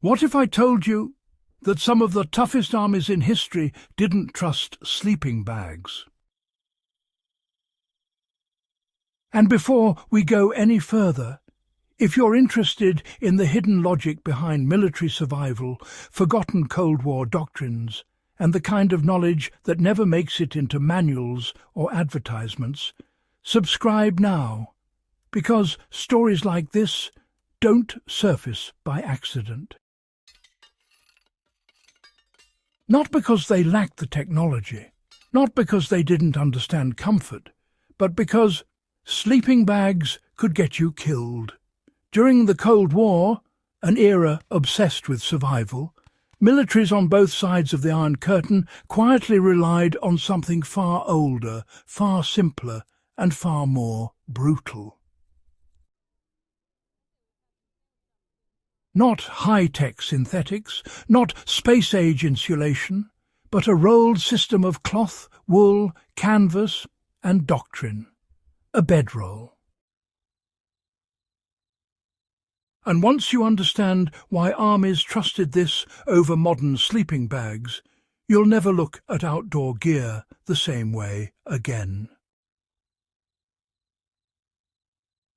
What if I told you that some of the toughest armies in history didn't trust sleeping bags? And before we go any further, if you're interested in the hidden logic behind military survival, forgotten Cold War doctrines, and the kind of knowledge that never makes it into manuals or advertisements, subscribe now, because stories like this don't surface by accident. Not because they lacked the technology, not because they didn't understand comfort, but because sleeping bags could get you killed. During the Cold War, an era obsessed with survival, militaries on both sides of the Iron Curtain quietly relied on something far older, far simpler, and far more brutal. Not high-tech synthetics, not space-age insulation, but a rolled system of cloth, wool, canvas, and doctrine. A bedroll. And once you understand why armies trusted this over modern sleeping bags, you'll never look at outdoor gear the same way again.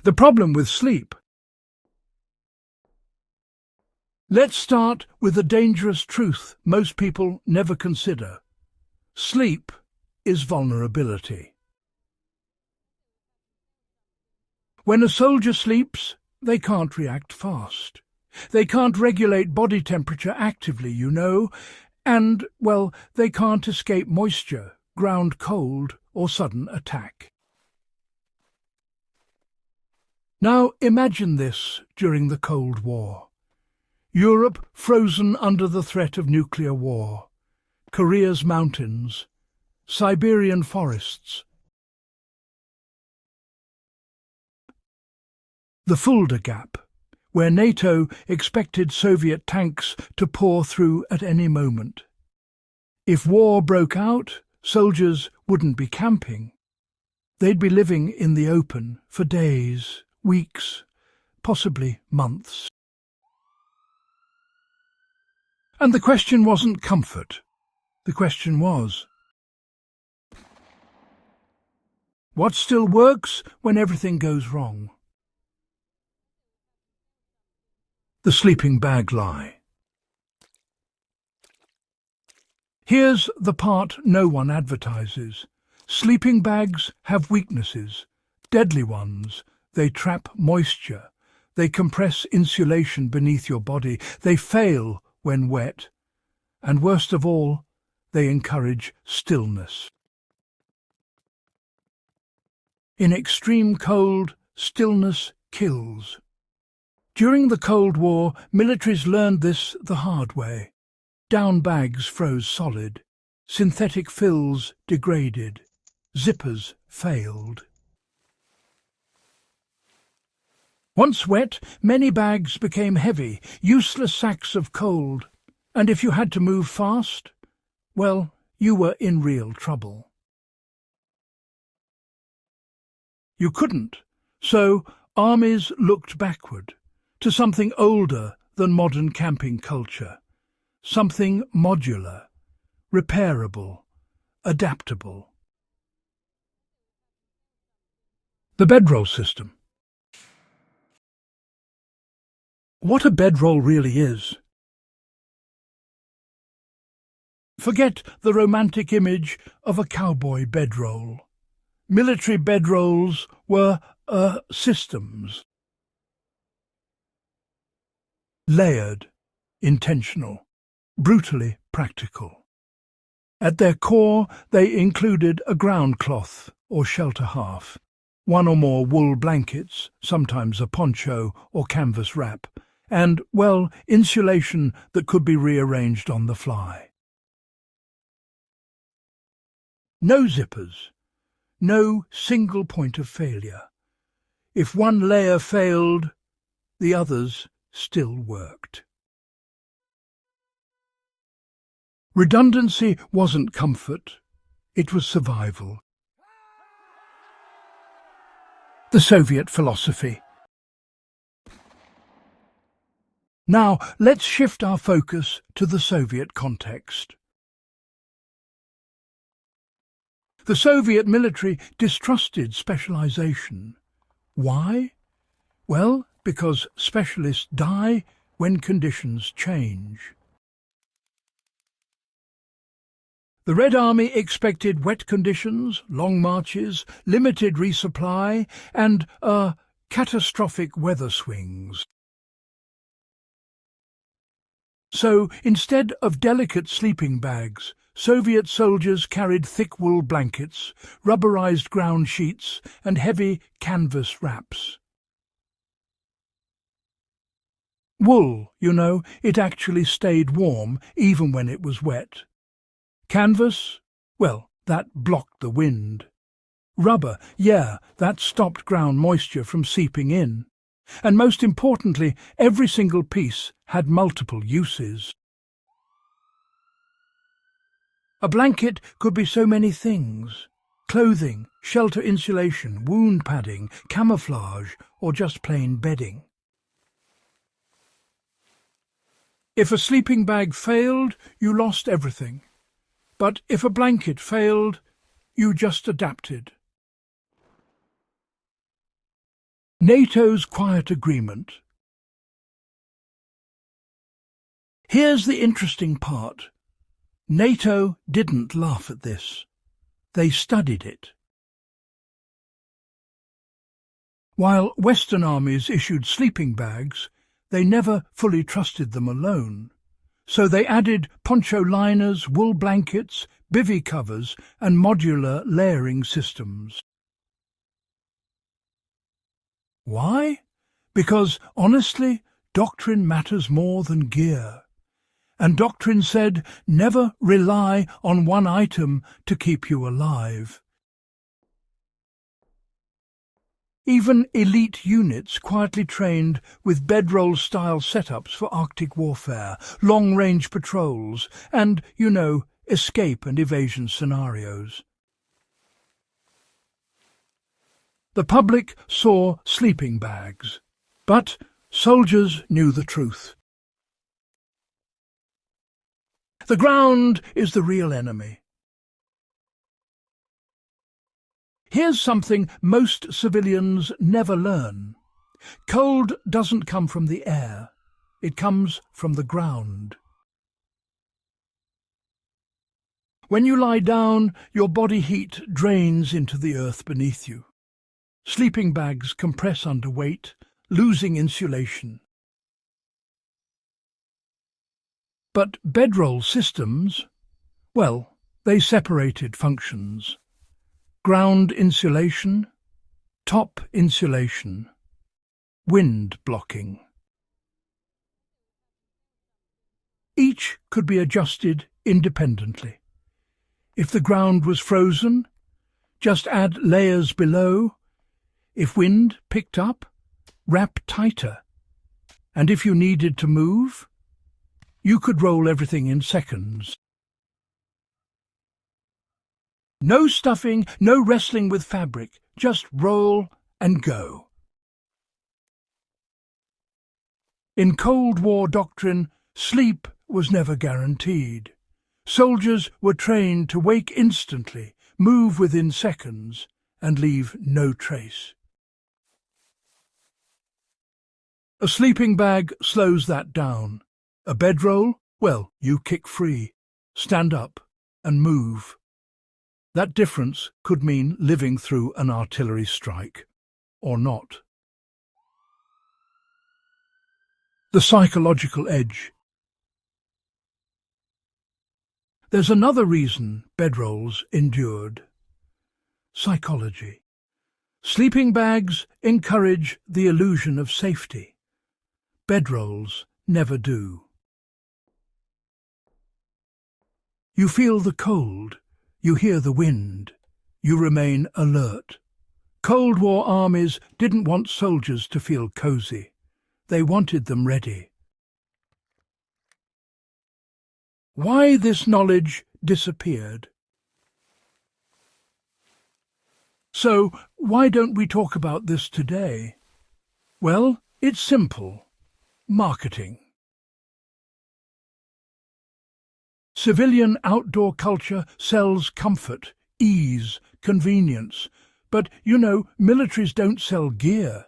The problem with sleep. Let's start with a dangerous truth most people never consider. Sleep is vulnerability. When a soldier sleeps, they can't react fast. They can't regulate body temperature actively, you know, and, well, they can't escape moisture, ground cold, or sudden attack. Now imagine this during the Cold War. Europe frozen under the threat of nuclear war, Korea's mountains, Siberian forests, the Fulda Gap, where NATO expected Soviet tanks to pour through at any moment. If war broke out, soldiers wouldn't be camping. They'd be living in the open for days, weeks, possibly months. And the question wasn't comfort. The question was, what still works when everything goes wrong? The sleeping bag lie. Here's the part no one advertises. Sleeping bags have weaknesses, deadly ones. They trap moisture. They compress insulation beneath your body. They fail when wet, and worst of all, they encourage stillness. In extreme cold, stillness kills. During the Cold War, militaries learned this the hard way. Down bags froze solid, synthetic fills degraded, zippers failed. Once wet, many bags became heavy, useless sacks of cold, and if you had to move fast, well, you were in real trouble. You couldn't, so armies looked backward, to something older than modern camping culture, something modular, repairable, adaptable. The bedroll system. What a bedroll really is. Forget the romantic image of a cowboy bedroll. Military bedrolls were systems. Layered, intentional, brutally practical. At their core, they included a ground cloth or shelter half, one or more wool blankets, sometimes a poncho or canvas wrap, and, well, insulation that could be rearranged on the fly. No zippers, no single point of failure. If one layer failed, the others still worked. Redundancy wasn't comfort, it was survival. The Soviet philosophy. Now, let's shift our focus to the Soviet context. The Soviet military distrusted specialization. Why? Well, because specialists die when conditions change. The Red Army expected wet conditions, long marches, limited resupply, and catastrophic weather swings. So, instead of delicate sleeping bags, Soviet soldiers carried thick wool blankets, rubberized ground sheets, and heavy canvas wraps. Wool, you know, it actually stayed warm even when it was wet. Canvas, well, that blocked the wind. Rubber, yeah, that stopped ground moisture from seeping in. And most importantly, every single piece had multiple uses. A blanket could be so many things: clothing, shelter insulation, wound padding, camouflage, or just plain bedding. If a sleeping bag failed, you lost everything. But if a blanket failed, you just adapted. NATO's quiet agreement. Here's the interesting part. NATO didn't laugh at this. They studied it. While Western armies issued sleeping bags, they never fully trusted them alone. So they added poncho liners, wool blankets, bivvy covers, and modular layering systems. Why? Because, honestly, doctrine matters more than gear. And doctrine said, never rely on one item to keep you alive. Even elite units quietly trained with Bedroll-style setups for Arctic warfare, long-range patrols, and, you know, escape and evasion scenarios. The public saw sleeping bags, but soldiers knew the truth. The ground is the real enemy. Here's something most civilians never learn. Cold doesn't come from the air. It comes from the ground. When you lie down, your body heat drains into the earth beneath you. Sleeping bags compress under weight, losing insulation. But bedroll systems, well, they separated functions. Ground insulation, top insulation, wind blocking. Each could be adjusted independently. If the ground was frozen, just add layers below. If wind picked up, wrap tighter. And if you needed to move, you could roll everything in seconds. No stuffing, no wrestling with fabric, just roll and go. In Cold War doctrine, sleep was never guaranteed. Soldiers were trained to wake instantly, move within seconds, and leave no trace. A sleeping bag slows that down. A bedroll? Well, you kick free, stand up, and move. That difference could mean living through an artillery strike, or not. The psychological edge. There's another reason bedrolls endured. Psychology. Sleeping bags encourage the illusion of safety. Bedrolls never do. You feel the cold, you hear the wind, you remain alert. Cold War armies didn't want soldiers to feel cozy. They wanted them ready. Why this knowledge disappeared? So, why don't we talk about this today? Well, it's simple. Marketing. Civilian outdoor culture sells comfort, ease, convenience. But, militaries don't sell gear.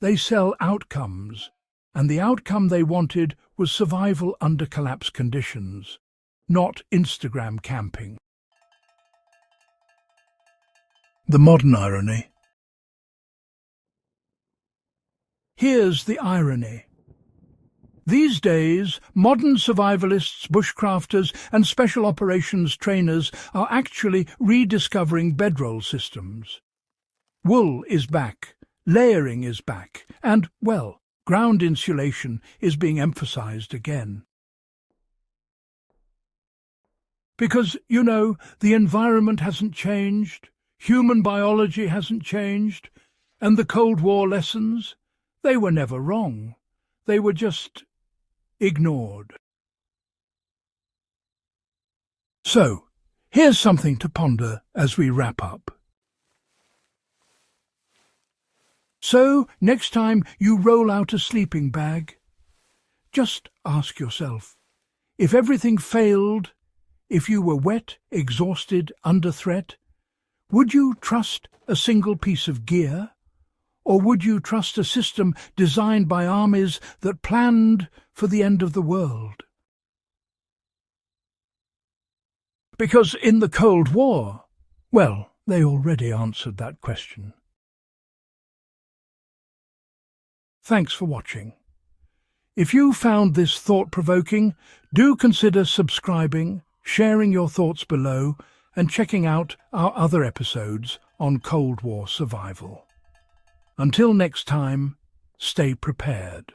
They sell outcomes. And the outcome they wanted was survival under collapse conditions, not Instagram camping. The modern irony. Here's the irony. These days, modern survivalists, bushcrafters and special operations trainers are actually rediscovering bedroll systems. Wool is back, layering is back, and, ground insulation is being emphasized again. Because, the environment hasn't changed, human biology hasn't changed, and the Cold War lessons, they were never wrong. They were just ignored. So, here's something to ponder as we wrap up. So, next time you roll out a sleeping bag, just ask yourself, if everything failed, if you were wet, exhausted, under threat, would you trust a single piece of gear? Or would you trust a system designed by armies that planned for the end of the world? Because in the Cold War, they already answered that question. Thanks for watching. If you found this thought-provoking, do consider subscribing, sharing your thoughts below, and checking out our other episodes on Cold War survival. Until next time, stay prepared.